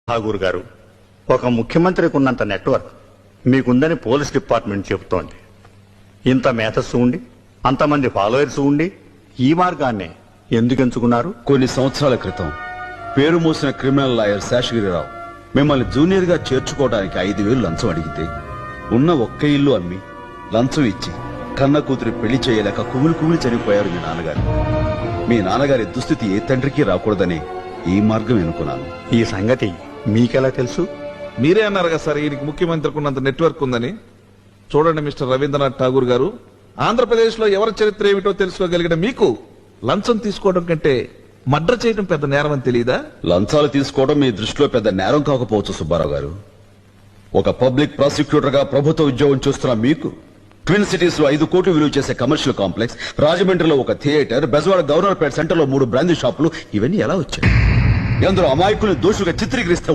ఠాగూర్ గారు, ఒక ముఖ్యమంత్రికి ఉన్నంత నెట్వర్క్ మీకుందని పోలీస్ డిపార్ట్మెంట్ చెబుతోంది. ఇంత మేధస్సు ఉండి, అంతమంది ఫాలోయర్స్ ఉండి ఈ మార్గాన్ని ఎందుకు ఎంచుకున్నారు? కొన్ని సంవత్సరాల క్రితం పేరు మోసిన క్రిమినల్ లాయర్ శేషగిరిరావు మిమ్మల్ని జూనియర్ గా చేర్చుకోవడానికి 5,000 లంచం అడిగితే ఉన్న ఒక్క ఇల్లు అమ్మి లంచం ఇచ్చి కన్న కూతురి పెళ్లి చేయలేక కుమిలి చనిపోయారు మీ నాన్నగారు. మీ నాన్నగారి దుస్థితి ఏ తండ్రికి రాకూడదని ఈ మార్గం ఎన్నుకున్నాను. ఈ సంగతి మీకెలా తెలుసు? మీరే అన్నారు కదా సార్ ఈయనకి ముఖ్యమంత్రికి ఉన్నంత నెట్వర్క్ ఉందని. చూడండి మిస్టర్ రవీంద్రనాథ్ ఠాగూర్ గారు, ఆంధ్రప్రదేశ్ లో ఎవరి చరిత్ర ఏమిటో తెలుసుకోగలిగిన మీకు లంచం తీసుకోవడం కంటే మర్డర్ చేయడం పెద్ద నేరం అని తెలియదా? లంచాలు తీసుకోవడం మీ దృష్టిలో పెద్ద నేరం కాకపోవచ్చు సుబ్బారావు గారు. ఒక పబ్లిక్ ప్రాసిక్యూటర్ గా ప్రభుత్వ ఉద్యోగం చూస్తున్న మీకు ట్విన్ సిటీస్ లో 5 కోట్లు విలువ చేసే కమర్షియల్ కాంప్లెక్స్, రాజమండ్రిలో ఒక థియేటర్, బెజవాడ గవర్నర్ పేట సెంటర్ లో 3 బ్రాందీ షాపులు, ఇవన్నీ ఎలా వచ్చాయి? ఎందులో అమాయకుల్ని దోషులుగా చిత్రీకరిస్తే